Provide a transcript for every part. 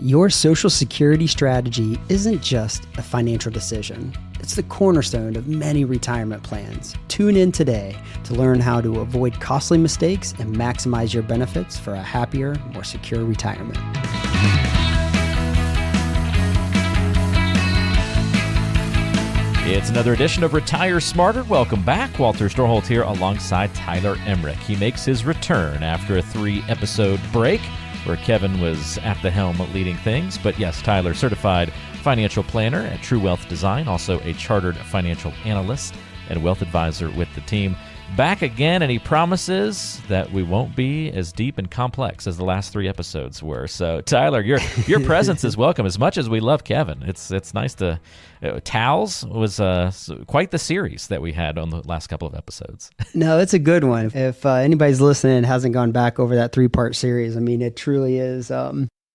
Your Social Security strategy isn't just a financial decision. It's the cornerstone of many retirement plans. Tune in today to learn how to avoid costly mistakes and maximize your benefits for a happier, more secure retirement. It's another edition of Retire Smarter. Welcome back. Walter Storholt here alongside Tyler Emrick. He makes his return after a 3-episode break where Kevin was at the helm leading things. But yes, Tyler, certified financial planner at True Wealth Design, also a chartered financial analyst and wealth advisor with the team. Back again, and he promises that we won't be as deep and complex as the last 3 episodes were. So, Tyler, your presence is welcome. As much as we love Kevin, it's nice to. Towels was quite the series that we had on the last couple of episodes. No, it's a good one. If anybody's listening and hasn't gone back over that 3-part series, I mean, it truly is.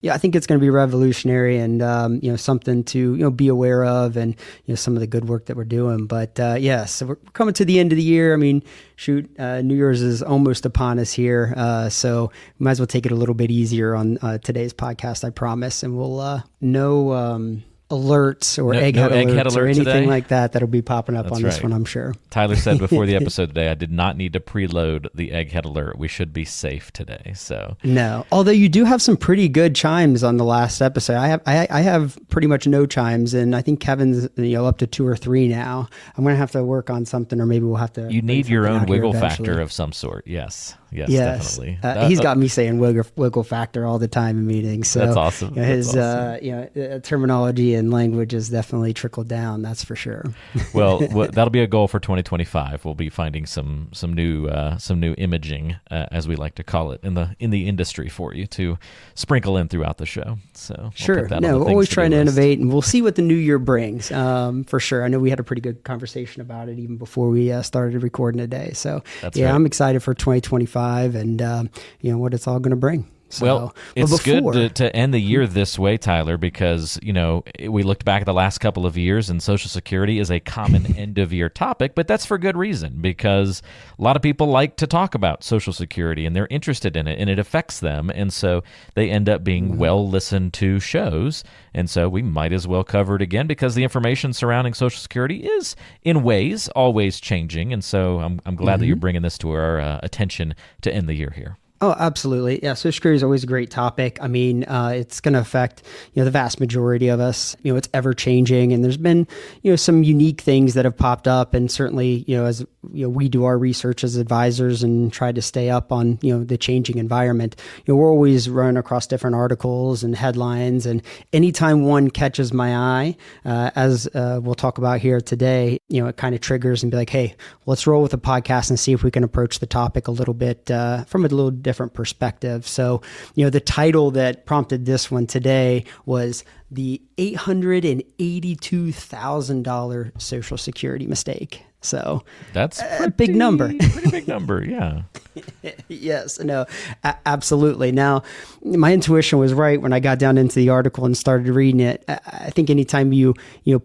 I think it's going to be revolutionary and, something to, be aware of and, some of the good work that we're doing. But, so we're coming to the end of the year. I mean, New Year's is almost upon us here. So we might as well take it a little bit easier on today's podcast, I promise. And we'll no alerts or egghead alerts or anything today like that that'll be popping up on this one, I'm sure. Tyler said before the episode today, I did not need to preload the egghead alert. We should be safe today. So no, although you do have some pretty good chimes on the last episode. I have pretty much no chimes, and I think Kevin's up to 2 or 3 now. I'm gonna have to work on something, or maybe we'll have to. You need your own wiggle factor of some sort. Yes, definitely. He's got me saying wiggle factor all the time in meetings. So that's awesome. His terminology and language has definitely trickled down. That's for sure. Well, that'll be a goal for 2025. We'll be finding some new imaging, as we like to call it, in the industry for you to sprinkle in throughout the show. So sure, we're always trying to innovate, and we'll see what the new year brings. For sure. I know we had a pretty good conversation about it even before we started recording today. So right. I'm excited for 2025 and what it's all going to bring. So, it's good to end the year this way, Tyler, because, we looked back at the last couple of years and Social Security is a common end-of-year topic, but that's for good reason, because a lot of people like to talk about Social Security and they're interested in it and it affects them, and so they end up being well-listened to shows, and so we might as well cover it again because the information surrounding Social Security is, in ways, always changing, and so I'm glad that you're bringing this to our attention to end the year here. Oh, absolutely. Yeah, Social Security is always a great topic. I mean, it's going to affect, the vast majority of us. It's ever changing, and there's been, some unique things that have popped up, and certainly, as we do our research as advisors and try to stay up on, the changing environment, we're always running across different articles and headlines, and anytime one catches my eye, as we'll talk about here today, it kind of triggers and be like, hey, let's roll with the podcast and see if we can approach the topic a little bit from a little different perspective. So, the title that prompted this one today was the $882,000 Social Security mistake. So that's a big number. Pretty big number, yeah. Yes, no, absolutely. Now, my intuition was right when I got down into the article and started reading it. I think anytime you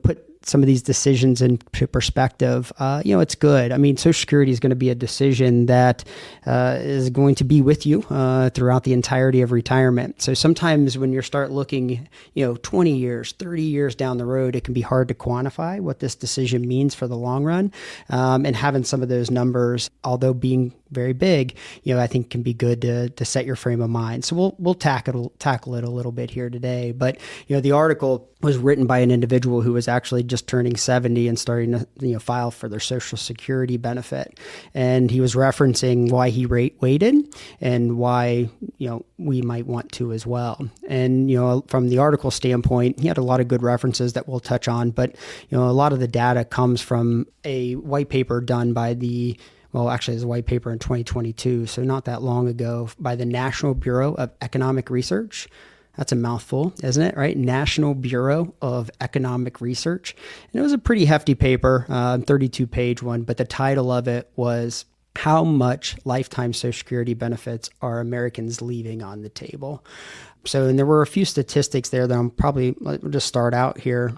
put some of these decisions into perspective, it's good. I mean, Social Security is going to be a decision that is going to be with you throughout the entirety of retirement. So sometimes when you start looking, 20 years, 30 years down the road, it can be hard to quantify what this decision means for the long run. And having some of those numbers, although being very big, I think can be good to set your frame of mind. So we'll tackle it a little bit here today. But, the article was written by an individual who was actually just turning 70 and starting to file for their Social Security benefit. And he was referencing why he waited and why, we might want to as well. And, from the article standpoint, he had a lot of good references that we'll touch on. But, a lot of the data comes from a white paper done by actually, there's a white paper in 2022, so not that long ago, by the National Bureau of Economic Research. That's a mouthful, isn't it? Right? National Bureau of Economic Research. And it was a pretty hefty paper, 32-page one, but the title of it was How Much Lifetime Social Security Benefits Are Americans Leaving on the Table? So, and there were a few statistics there that we'll just start out here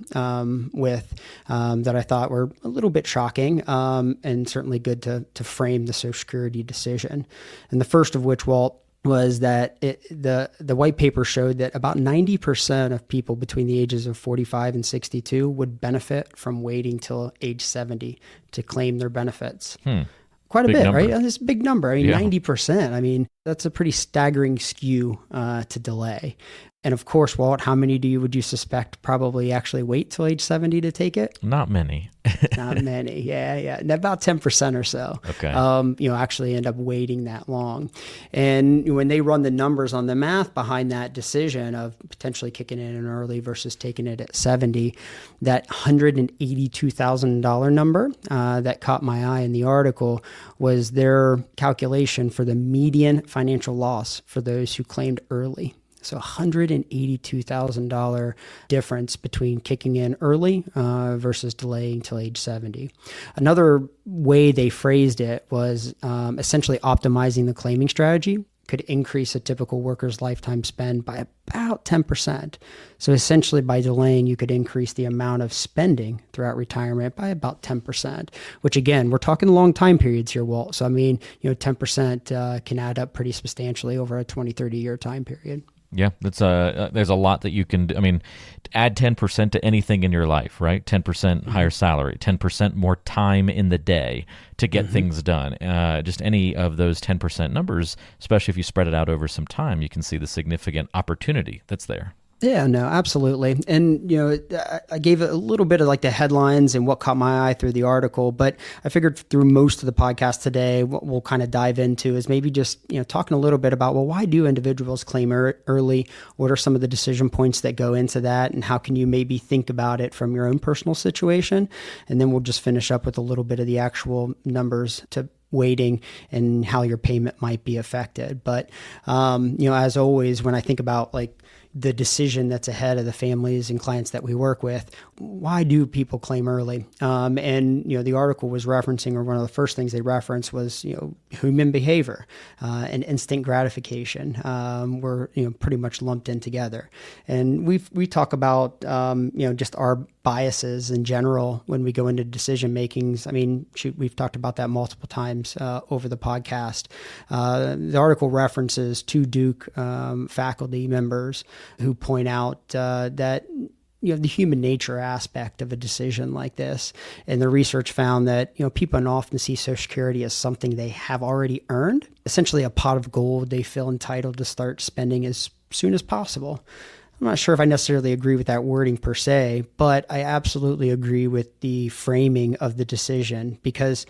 with that I thought were a little bit shocking and certainly good to frame the Social Security decision. And the first of which, Walt, was that the white paper showed that about 90% of people between the ages of 45 and 62 would benefit from waiting till age 70 to claim their benefits. Quite a Big bit, number. right? That's a big number. I mean, Yeah. 90%. I mean, that's a pretty staggering skew to delay. And of course, Walt, how many would you suspect probably actually wait till age 70 to take it? Not many. Not many. Yeah. And about 10% or so, Okay. Actually end up waiting that long. And when they run the numbers on the math behind that decision of potentially kicking it in early versus taking it at 70, that $182,000 number that caught my eye in the article was their calculation for the median financial loss for those who claimed early. So $182,000 difference between kicking in early versus delaying till age 70. Another way they phrased it was essentially optimizing the claiming strategy could increase a typical worker's lifetime spend by about 10%. So essentially by delaying, you could increase the amount of spending throughout retirement by about 10%, which again, we're talking long time periods here, Walt. So I mean, 10% can add up pretty substantially over a 20, 30-year time period. Yeah, that's there's a lot that you can do. I mean, add 10% to anything in your life, right? 10% higher salary, 10% more time in the day to get things done. Just any of those 10% numbers, especially if you spread it out over some time, you can see the significant opportunity that's there. Yeah, no, absolutely. And, I gave a little bit of like the headlines and what caught my eye through the article, but I figured through most of the podcast today, what we'll kind of dive into is maybe just, talking a little bit about, well, why do individuals claim early? What are some of the decision points that go into that? And how can you maybe think about it from your own personal situation? And then we'll just finish up with a little bit of the actual numbers to waiting and how your payment might be affected. But, as always, when I think about like the decision that's ahead of the families and clients that we work with, why do people claim early? And the article was referencing, or one of the first things they referenced was, human behavior and instant gratification were, pretty much lumped in together. And we talk about, just our biases in general when we go into decision makings. I mean, we've talked about that multiple times over the podcast. The article references two Duke faculty members who point out that the human nature aspect of a decision like this. And the research found that, people often see Social Security as something they have already earned, essentially a pot of gold they feel entitled to start spending as soon as possible. I'm not sure if I necessarily agree with that wording per se, but I absolutely agree with the framing of the decision because,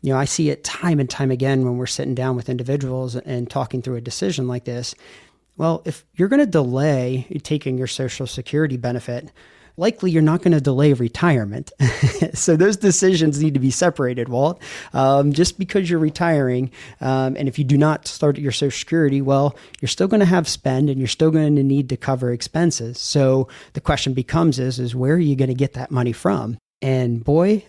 I see it time and time again when we're sitting down with individuals and talking through a decision like this. Well, if you're going to delay taking your Social Security benefit, likely you're not going to delay retirement. So those decisions need to be separated, Walt. Just because you're retiring, and if you do not start your Social Security, well, you're still going to have spend and you're still going to need to cover expenses. So the question becomes is where are you going to get that money from? And boy,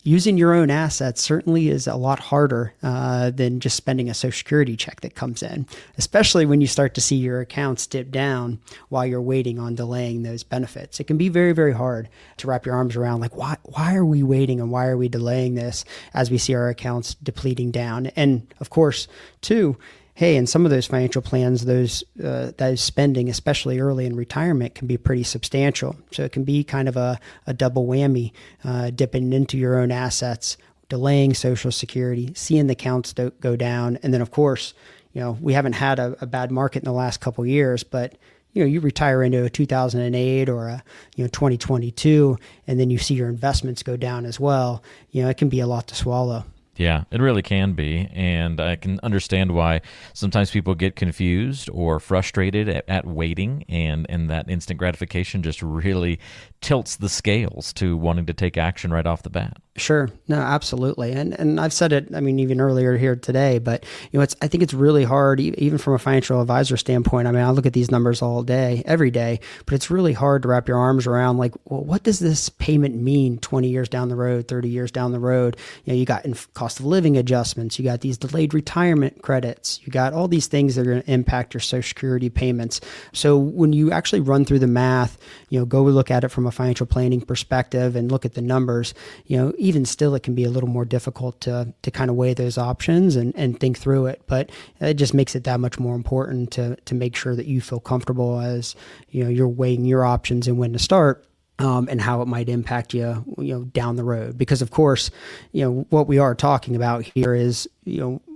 using your own assets certainly is a lot harder than just spending a Social Security check that comes in, especially when you start to see your accounts dip down while you're waiting on delaying those benefits. It can be very, very hard to wrap your arms around, like, why are we waiting and why are we delaying this as we see our accounts depleting down? And of course, too, hey, in some of those financial plans, that spending, especially early in retirement, can be pretty substantial. So it can be kind of a double whammy, dipping into your own assets, delaying Social Security, seeing the accounts go down. And then, of course, we haven't had a bad market in the last couple of years, but you retire into a 2008 or a 2022, and then you see your investments go down as well. It can be a lot to swallow. Yeah, it really can be, and I can understand why sometimes people get confused or frustrated at waiting, and that instant gratification just really tilts the scales to wanting to take action right off the bat. Sure. No, absolutely. And I've said it, even earlier here today, but I think it's really hard, even from a financial advisor standpoint. I look at these numbers all day, every day, but it's really hard to wrap your arms around, like, well, what does this payment mean 20 years down the road, 30 years down the road? You got cost of living adjustments, you got these delayed retirement credits, you got all these things that are going to impact your Social Security payments. So when you actually run through the math, go look at it from a financial planning perspective and look at the numbers, even still, it can be a little more difficult to kind of weigh those options and think through it. But it just makes it that much more important to make sure that you feel comfortable as, you're weighing your options and when to start. And how it might impact you, down the road. Because of course, what we are talking about here is,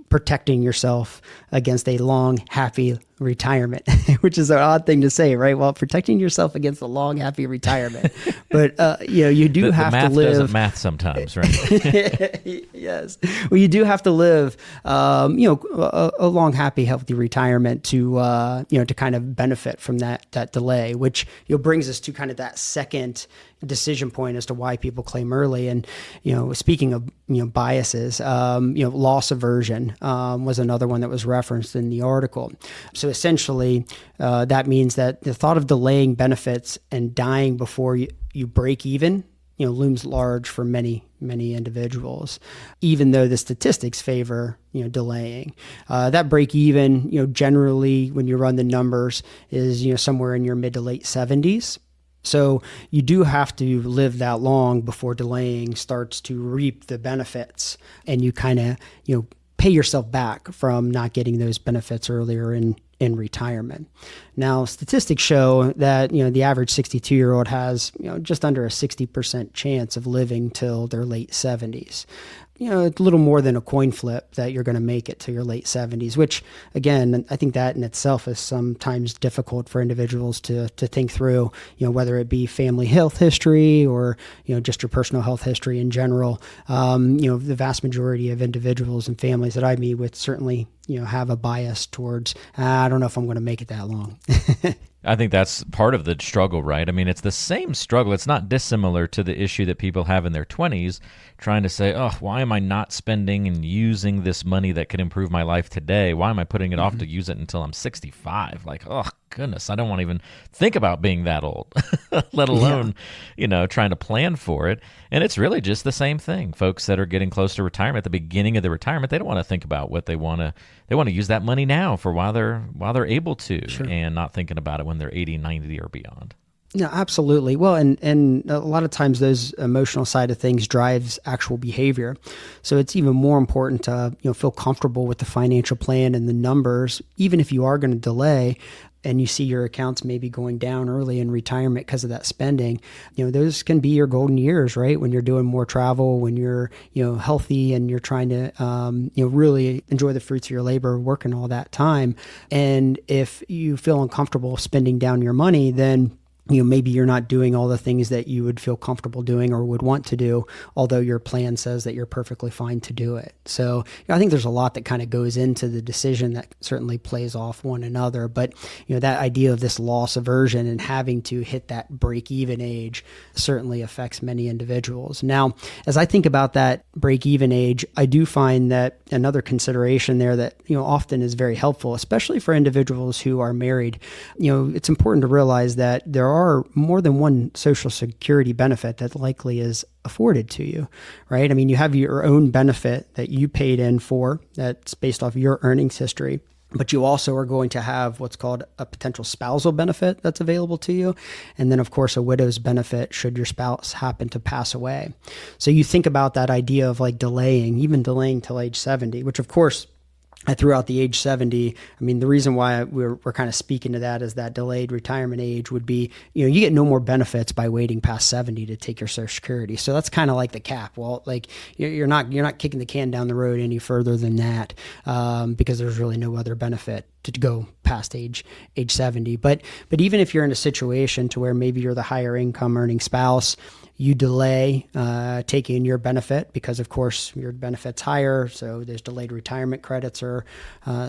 protecting yourself against a long, happy retirement, which is an odd thing to say, right? Well, protecting yourself against a long, happy retirement. But, you do have to live. The math doesn't math sometimes, right? Yes. Well, you do have to live, a long, happy, healthy retirement to kind of benefit from that delay, which, brings us to kind of that second decision point as to why people claim early. And, speaking of, biases, loss aversion, was another one that was referenced in the article. So essentially, that means that the thought of delaying benefits and dying before you break even, looms large for many individuals, even though the statistics favor, delaying. That break even, generally when you run the numbers is, somewhere in your mid to late 70s. So you do have to live that long before delaying starts to reap the benefits, and you kind of, pay yourself back from not getting those benefits earlier in retirement. Now, statistics show that, the average 62-year-old has, just under a 60% chance of living till their late 70s. It's a little more than a coin flip that you're going to make it to your late 70s, which, again, I think that in itself is sometimes difficult for individuals to think through, whether it be family health history or, just your personal health history in general. The vast majority of individuals and families that I meet with certainly, have a bias towards, I don't know if I'm going to make it that long. I think that's part of the struggle, right? I mean, it's the same struggle. It's not dissimilar to the issue that people have in their 20s, trying to say, oh, why am I not spending and using this money that could improve my life today? Why am I putting it off to use it until I'm 65? Like, oh, goodness, I don't want to even think about being that old, let alone, trying to plan for it. And it's really just the same thing. Folks that are getting close to retirement, at the beginning of the retirement, they don't want to think about what they want to use that money now for while they're able to, sure, and not thinking about it when they're 80, 90 or beyond. No, absolutely. Well, and a lot of times those emotional side of things drives actual behavior. So it's even more important to, feel comfortable with the financial plan and the numbers, even if you are going to delay and you see your accounts maybe going down early in retirement because of that spending. Those can be your golden years, right? When you're doing more travel, when you're, healthy and you're trying to, really enjoy the fruits of your labor, working all that time. And if you feel uncomfortable spending down your money, then maybe you're not doing all the things that you would feel comfortable doing or would want to do, although your plan says that you're perfectly fine to do it. So I think there's a lot that kind of goes into the decision that certainly plays off one another. But, that idea of this loss aversion and having to hit that break-even age certainly affects many individuals. Now, as I think about that break-even age, I do find that another consideration there that, often is very helpful, especially for individuals who are married. It's important to realize that there are more than one Social Security benefit that likely is afforded to you, right? I mean, you have your own benefit that you paid in for that's based off your earnings history, but you also are going to have what's called a potential spousal benefit that's available to you. And then, of course, a widow's benefit should your spouse happen to pass away. So you think about that idea of like even delaying till age 70, which of course, I threw out the age 70. I mean, the reason why we're kind of speaking to that is that delayed retirement age would be, you get no more benefits by waiting past 70 to take your Social Security. So that's kind of like the cap. Well, like you're not kicking the can down the road any further than that, because there's really no other benefit to go past age 70. But even if you're in a situation to where maybe you're the higher income earning spouse, you delay taking your benefit because, of course, your benefit's higher. So those delayed retirement credits are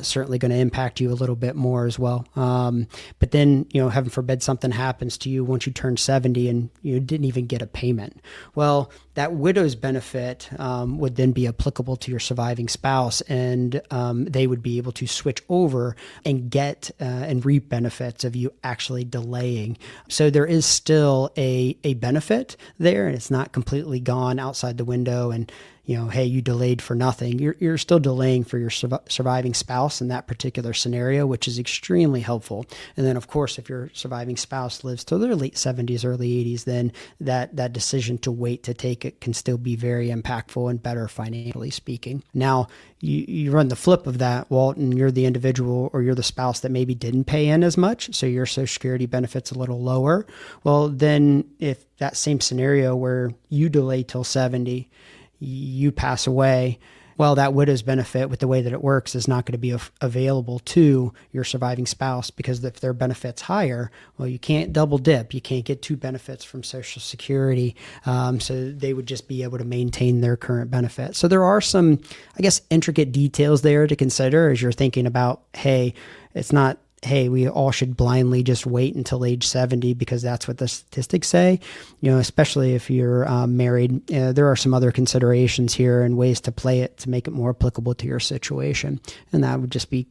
certainly going to impact you a little bit more as well. But then, heaven forbid something happens to you once you turn 70 and you didn't even get a payment. Well, that widow's benefit would then be applicable to your surviving spouse, and they would be able to switch over and get and reap benefits of you actually delaying. So there is still a benefit there, and it's not completely gone outside the window. And hey, you delayed for nothing. You're still delaying for your surviving spouse in that particular scenario, which is extremely helpful. And then, of course, if your surviving spouse lives to their late 70s, early 80s, then that decision to wait to take it can still be very impactful and better financially speaking. Now, you run the flip of that, Walt, and you're the individual or you're the spouse that maybe didn't pay in as much, so your Social Security benefit's a little lower. Well, then if that same scenario where you delay till 70, you pass away, well, that widow's benefit with the way that it works is not going to be available to your surviving spouse, because if their benefit's higher, well, you can't double dip. You can't get two benefits from Social Security. So they would just be able to maintain their current benefit. So there are some, I guess, intricate details there to consider as you're thinking about, hey, it's not, hey, we all should blindly just wait until age 70 because that's what the statistics say. Especially if you're married, there are some other considerations here and ways to play it to make it more applicable to your situation. And that would just be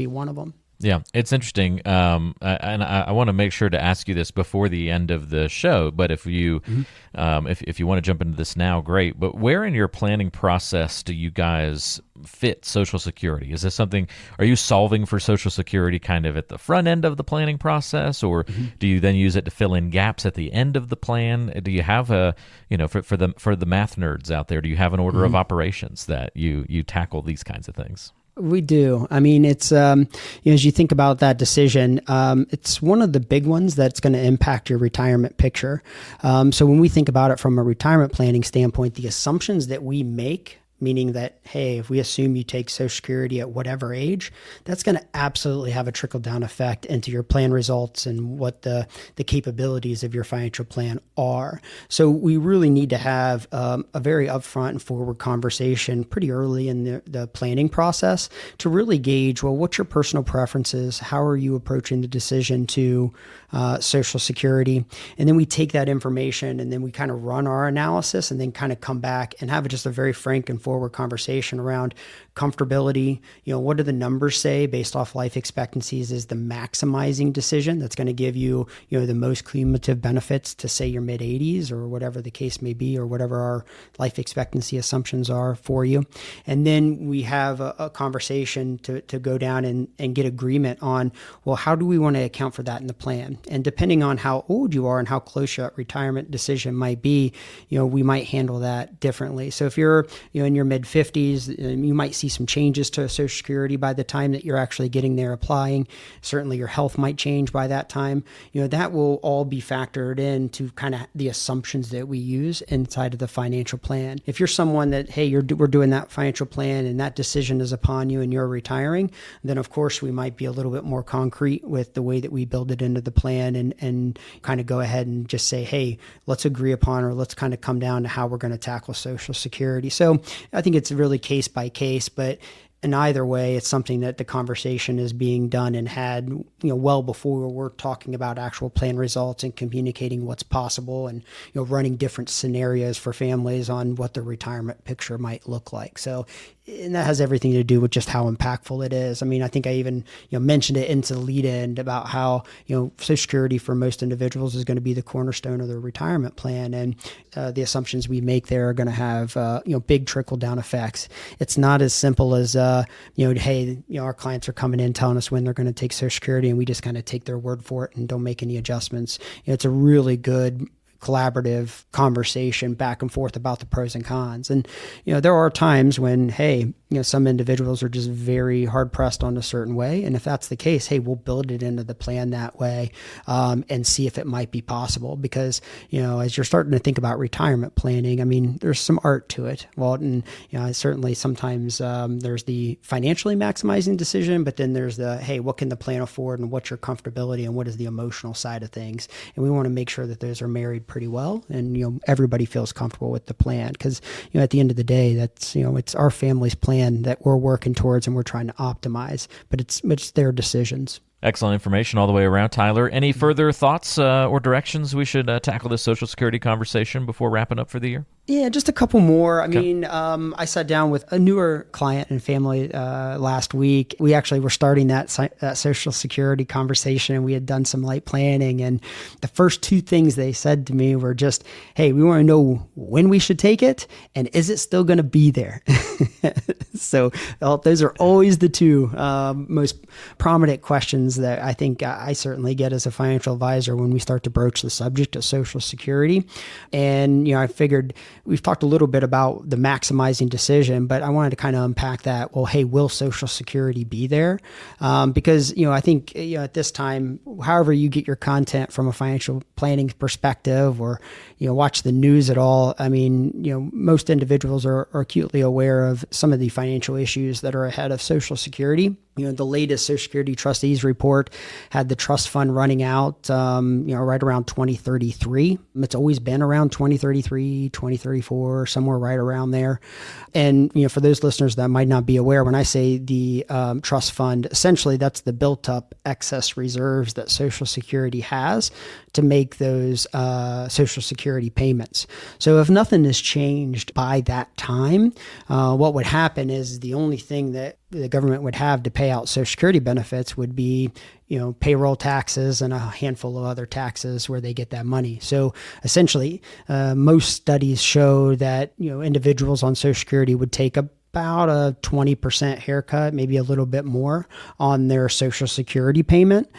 one of them. Yeah, it's interesting. And I want to make sure to ask you this before the end of the show, but if you if you want to jump into this now, great. But where in your planning process do you guys fit Social Security? Is this something, are you solving for Social Security kind of at the front end of the planning process, or do you then use it to fill in gaps at the end of the plan? Do you have a, for the math nerds out there, do you have an order of operations that you tackle these kinds of things? We do. I mean, it's, as you think about that decision, it's one of the big ones that's going to impact your retirement picture. So when we think about it from a retirement planning standpoint, the assumptions that we make, meaning that, hey, if we assume you take Social Security at whatever age, that's going to absolutely have a trickle-down effect into your plan results and what the capabilities of your financial plan are. So we really need to have a very upfront and forward conversation pretty early in the planning process to really gauge, well, what's your personal preferences? How are you approaching the decision to Social Security? And then we take that information and then we kind of run our analysis and then kind of come back and have just a very frank and forward conversation around comfortability. What do the numbers say based off life expectancies is the maximizing decision that's going to give you, the most cumulative benefits to say your mid 80s or whatever the case may be, or whatever our life expectancy assumptions are for you. And then we have a conversation to go down and get agreement on, well, how do we want to account for that in the plan? And depending on how old you are and how close your retirement decision might be, we might handle that differently. So if you're, in your mid 50s, you might see some changes to Social Security by the time that you're actually getting there applying. Certainly your health might change by that time. That will all be factored into kind of the assumptions that we use inside of the financial plan. If you're someone that, hey, we're doing that financial plan and that decision is upon you and you're retiring, then of course we might be a little bit more concrete with the way that we build it into the plan and kind of go ahead and just say, hey, let's agree upon, or let's kind of come down to how we're going to tackle Social Security. So I think it's really case by case, but in either way, it's something that the conversation is being done and had, well before we're talking about actual plan results and communicating what's possible and, running different scenarios for families on what the retirement picture might look like. So, and that has everything to do with just how impactful it is. I mean, I think I even, mentioned it into the lead end about how, Social Security for most individuals is going to be the cornerstone of their retirement plan. And the assumptions we make there are going to have, big trickle down effects. It's not as simple as, hey, our clients are coming in telling us when they're going to take Social Security and we just kind of take their word for it and don't make any adjustments. It's a really good collaborative conversation back and forth about the pros and cons. And, there are times when, hey, some individuals are just very hard pressed on a certain way. And if that's the case, hey, we'll build it into the plan that way and see if it might be possible. Because, as you're starting to think about retirement planning, I mean, there's some art to it. Well, and, certainly sometimes there's the financially maximizing decision, but then there's the, hey, what can the plan afford and what's your comfortability and what is the emotional side of things? And we want to make sure that those are married pretty well and, everybody feels comfortable with the plan. Because, at the end of the day, that's, it's our family's plan that we're working towards and we're trying to optimize, but it's their decisions. Excellent information all the way around, Tyler. Any further thoughts or directions we should tackle this Social Security conversation before wrapping up for the year? Yeah, just a couple more. I mean, I sat down with a newer client and family last week. We actually were starting that Social Security conversation, and we had done some light planning. And the first two things they said to me were just, hey, we want to know when we should take it, and is it still going to be there? So those are always the two most prominent questions that I think I certainly get as a financial advisor when we start to broach the subject of Social Security. And, I figured we've talked a little bit about the maximizing decision, but I wanted to kind of unpack that. Well, hey, will Social Security be there? Because, I think, at this time, however you get your content from a financial planning perspective or, watch the news at all, I mean, most individuals are acutely aware of some of the financial issues that are ahead of Social Security. The latest Social Security trustees report had the trust fund running out, right around 2033. It's always been around 2033, 2034, somewhere right around there. And, for those listeners that might not be aware, when I say the trust fund, essentially that's the built up excess reserves that Social Security has to make those Social Security payments. So if nothing is changed by that time, what would happen is the only thing that the government would have to pay out Social Security benefits would be, payroll taxes and a handful of other taxes where they get that money. So essentially, most studies show that, individuals on Social Security would take about a 20% haircut, maybe a little bit more on their Social Security payment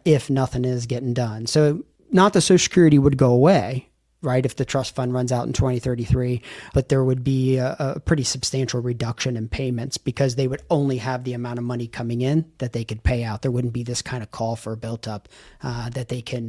if nothing is getting done. So not that Social Security would go away, right, if the trust fund runs out in 2033, but there would be a pretty substantial reduction in payments because they would only have the amount of money coming in that they could pay out. There wouldn't be this kind of call for built up that they can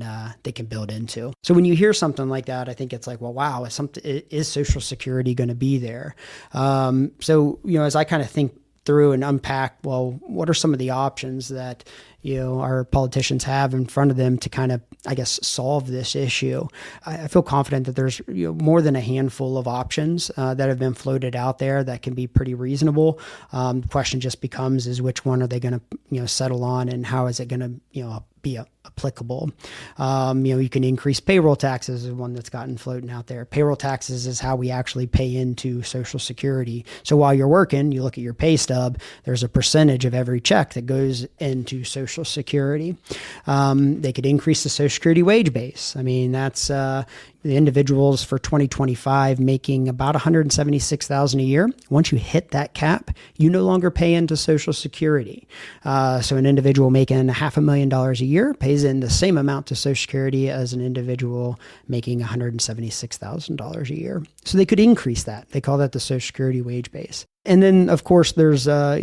build into. So when you hear something like that, I think it's like, well, wow, is Social Security going to be there? So, as I kind of think through and unpack, well, what are some of the options that our politicians have in front of them to kind of, I guess, solve this issue? I feel confident that there's more than a handful of options that have been floated out there that can be pretty reasonable. The question just becomes is which one are they going to settle on, and how is it going to be applicable? You can increase payroll taxes is one that's gotten floating out there. Payroll taxes is how we actually pay into Social Security. So while you're working, you look at your pay stub, there's a percentage of every check that goes into Social Security. They could increase the Social Security wage base. I mean, that's the individuals for 2025 making about $176,000 a year. Once you hit that cap, you no longer pay into Social Security. So an individual making $500,000 a year pays in the same amount to Social Security as an individual making $176,000 a year. So they could increase that. They call that the Social Security wage base. And then, of course, there's a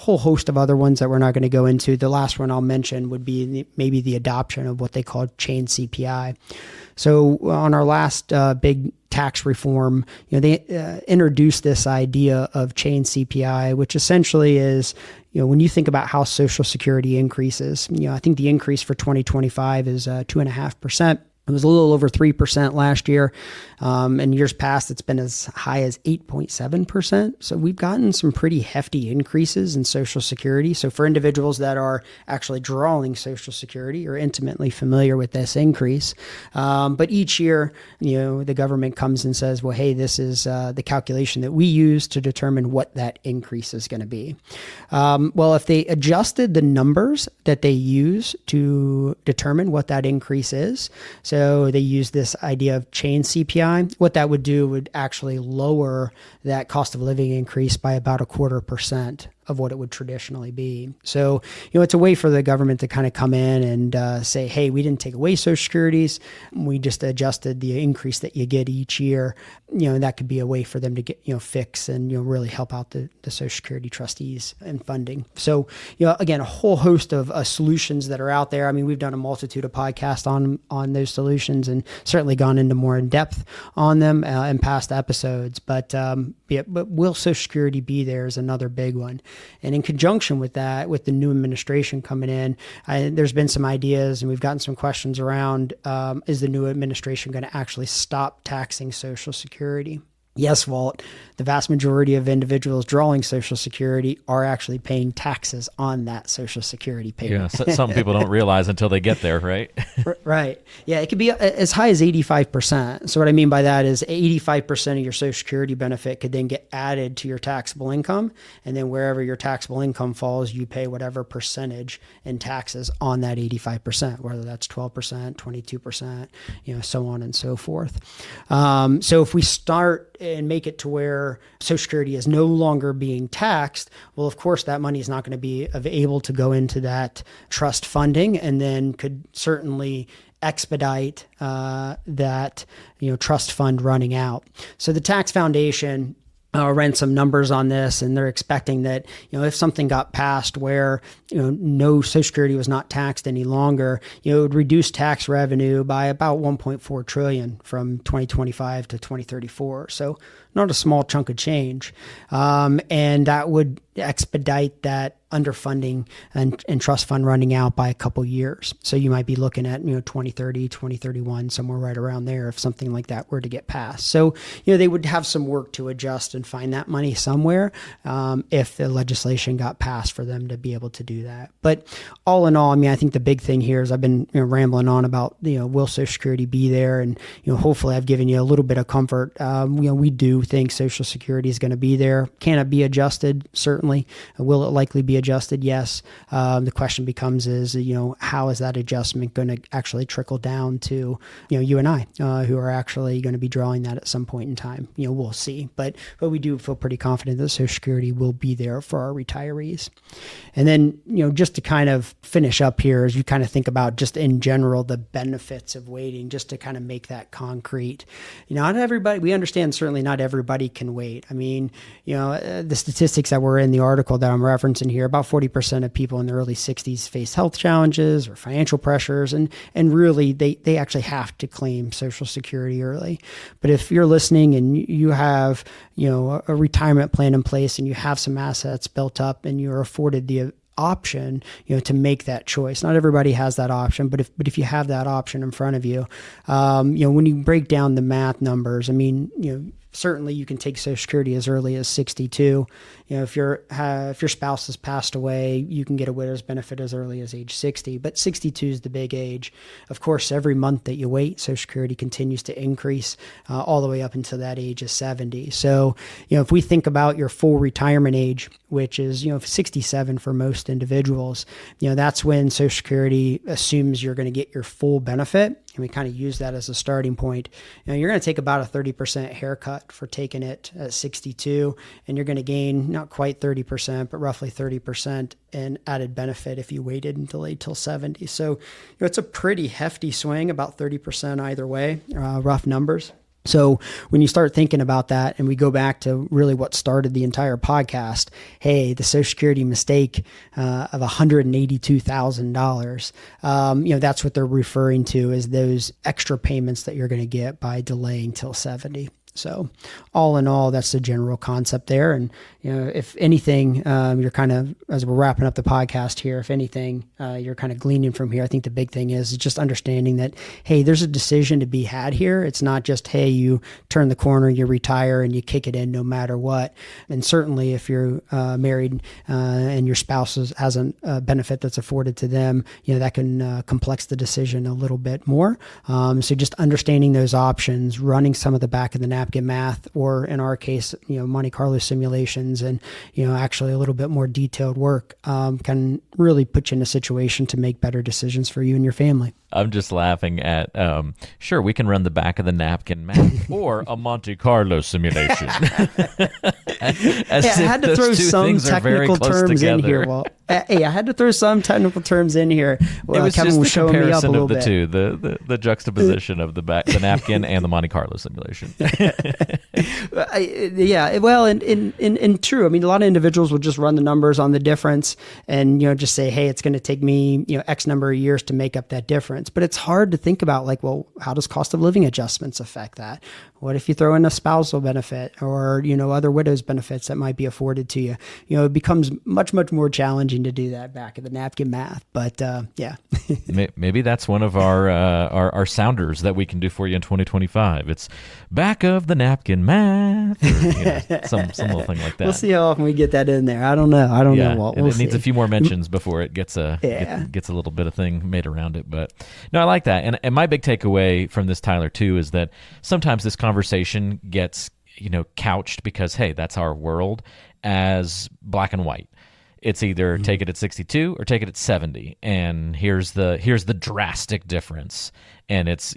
whole host of other ones that we're not going to go into. The last one I'll mention would be maybe the adoption of what they call chain CPI. So on our last big tax reform, they introduced this idea of chain CPI, which essentially is, when you think about how Social Security increases, I think the increase for 2025 is 2.5%. It was a little over 3% last year. In years past, it's been as high as 8.7%. So we've gotten some pretty hefty increases in Social Security. So for individuals that are actually drawing Social Security or intimately familiar with this increase, but each year, the government comes and says, well, hey, this is the calculation that we use to determine what that increase is going to be. Well, if they adjusted the numbers that they use to determine what that increase is, so they use this idea of chain CPI. What that would do would actually lower that cost of living increase by about 0.25% of what it would traditionally be. So, it's a way for the government to kind of come in and say, hey, we didn't take away Social Securities. We just adjusted the increase that you get each year. That could be a way for them to get, fix and, really help out the Social Security trustees and funding. So, again, a whole host of solutions that are out there. I mean, we've done a multitude of podcasts on those solutions and certainly gone into more in depth on them in past episodes. But will Social Security be there is another big one. And in conjunction with that, with the new administration coming in, there's been some ideas and we've gotten some questions around, is the new administration going to actually stop taxing Social Security? Yes, Walt, the vast majority of individuals drawing Social Security are actually paying taxes on that Social Security payment. Yeah, some people don't realize until they get there, right? Right. Yeah, it could be as high as 85%. So what I mean by that is 85% of your Social Security benefit could then get added to your taxable income. And then wherever your taxable income falls, you pay whatever percentage in taxes on that 85%, whether that's 12%, 22%, so on and so forth. So if we start and make it to where Social Security is no longer being taxed, well, of course, that money is not going to be able to go into that trust funding, and then could certainly expedite that trust fund running out. So the tax foundation ran some numbers on this, and they're expecting that if something got passed where no Social Security was not taxed any longer, it would reduce tax revenue by about 1.4 trillion from 2025 to 2034. So not a small chunk of change, and that would expedite that underfunding and trust fund running out by a couple years. So you might be looking at 2030, 2031, somewhere right around there if something like that were to get passed. So they would have some work to adjust and find that money somewhere if the legislation got passed for them to be able to do that. But all in all, I mean, I think the big thing here is I've been rambling on about will Social Security be there, and hopefully I've given you a little bit of comfort. We do think Social Security is going to be there. Can it be adjusted? Certainly. Will it likely be adjusted? Yes. The question becomes is, how is that adjustment going to actually trickle down to, you and I, who are actually going to be drawing that at some point in time? We'll see. But we do feel pretty confident that Social Security will be there for our retirees. And then, just to kind of finish up here, as you kind of think about just in general, the benefits of waiting, just to kind of make that concrete. Not everybody, we understand certainly not everybody can wait. I mean, the statistics that were in the article that I'm referencing here, about 40% of people in their early 60s face health challenges or financial pressures, and really they actually have to claim Social Security early. But if you're listening and you have a retirement plan in place and you have some assets built up and you're afforded the option to make that choice, not everybody has that option, but if you have that option in front of you, when you break down the math numbers, I mean, certainly you can take Social Security as early as 62. If your spouse has passed away, you can get a widow's benefit as early as age 60, but 62 is the big age. Of course, every month that you wait, Social Security continues to increase all the way up until that age of 70. So, if we think about your full retirement age, which is, 67 for most individuals, that's when Social Security assumes you're going to get your full benefit. And we kind of use that as a starting point. You're going to take about a 30% haircut for taking it at 62, and you're going to gain not quite 30%, but roughly 30% in added benefit if you waited until 70. So it's a pretty hefty swing, about 30% either way, rough numbers. So when you start thinking about that, and we go back to really what started the entire podcast, hey, the Social Security mistake of $182,000, that's what they're referring to as those extra payments that you're going to get by delaying till 70. So all in all, that's the general concept there. And, if anything, you're kind of, as we're wrapping up the podcast here, if anything, you're kind of gleaning from here, I think the big thing is just understanding that, hey, there's a decision to be had here. It's not just, hey, you turn the corner, you retire, and you kick it in no matter what. And certainly if you're married and your spouse has a benefit that's afforded to them, that can complex the decision a little bit more. So just understanding those options, running some of the back of the napkin math, or in our case, Monte Carlo simulations, and actually a little bit more detailed work can really put you in a situation to make better decisions for you and your family. I'm just laughing at, sure, we can run the back of the napkin math or a Monte Carlo simulation. I had to throw some technical terms in here. Well, hey, I had to throw some technical terms in here. Well, it was Kevin just the was comparison me up a of the bit. two, the juxtaposition of the napkin and the Monte Carlo simulation. Yeah, well, and true. I mean, a lot of individuals will just run the numbers on the difference and, just say, hey, it's going to take me, X number of years to make up that difference. But it's hard to think about, like, well, how does cost of living adjustments affect that? What if you throw in a spousal benefit or, other widow's benefits that might be afforded to you? It becomes much, much more challenging challenging to do that back of the napkin math. But yeah. Maybe that's one of our sounders that we can do for you in 2025. It's back of the napkin math, or, some little thing like that. We'll see how often we get that in there. I don't know. I don't know. We'll it needs a few more mentions before it gets a little bit of thing made around it. But no, I like that. And my big takeaway from this, Tyler, too, is that sometimes this conversation gets couched because, hey, that's our world, as black and white. It's either take it at 62 or take it at 70, and here's the drastic difference. And it's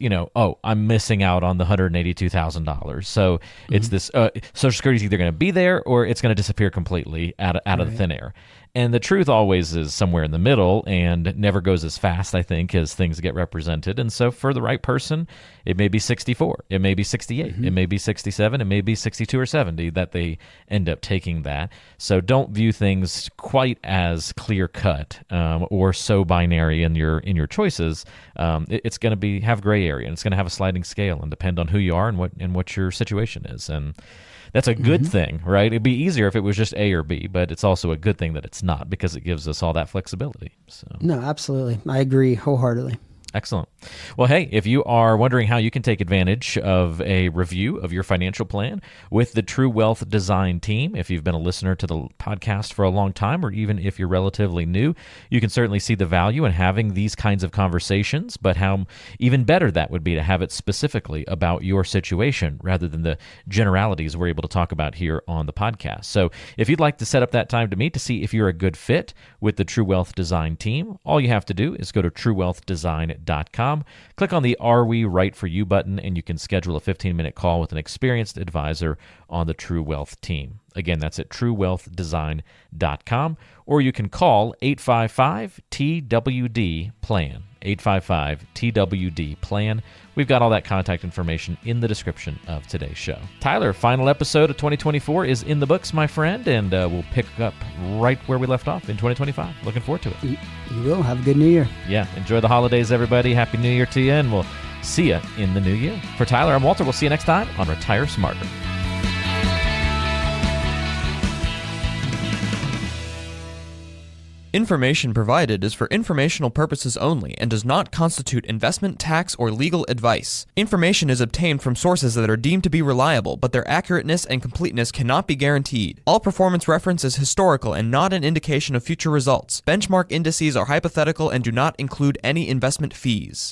I'm missing out on the $182,000. So it's this Social Security is either going to be there or it's going to disappear completely out of the thin air. And the truth always is somewhere in the middle, and never goes as fast, I think, as things get represented. And so for the right person, it may be 64, it may be 68, it may be 67, it may be 62 or 70 that they end up taking that. So don't view things quite as clear cut or so binary in your choices. It's going to have gray area, and it's going to have a sliding scale and depend on who you are and what your situation is. And that's a good thing, right? It'd be easier if it was just A or B, but it's also a good thing that it's not, because it gives us all that flexibility. So no, absolutely. I agree wholeheartedly. Excellent. Well, hey, if you are wondering how you can take advantage of a review of your financial plan with the True Wealth Design team, if you've been a listener to the podcast for a long time, or even if you're relatively new, you can certainly see the value in having these kinds of conversations, but how even better that would be to have it specifically about your situation rather than the generalities we're able to talk about here on the podcast. So if you'd like to set up that time to meet to see if you're a good fit with the True Wealth Design team, all you have to do is go to truewealthdesign.com. Click on the Are We Right For You button, and you can schedule a 15-minute call with an experienced advisor on the True Wealth team. Again, that's at truewealthdesign.com, or you can call 855-TWD-PLAN. 855-TWD-PLAN. We've got all that contact information in the description of today's show. Tyler, final episode of 2024 is in the books, my friend, and we'll pick up right where we left off in 2025. Looking forward to it. You will. Have a good New Year. Yeah. Enjoy the holidays, everybody. Happy New Year to you, and we'll see you in the new year. For Tyler, I'm Walter. We'll see you next time on Retire Smarter. Information provided is for informational purposes only and does not constitute investment, tax, or legal advice. Information is obtained from sources that are deemed to be reliable, but their accurateness and completeness cannot be guaranteed. All performance reference is historical and not an indication of future results. Benchmark indices are hypothetical and do not include any investment fees.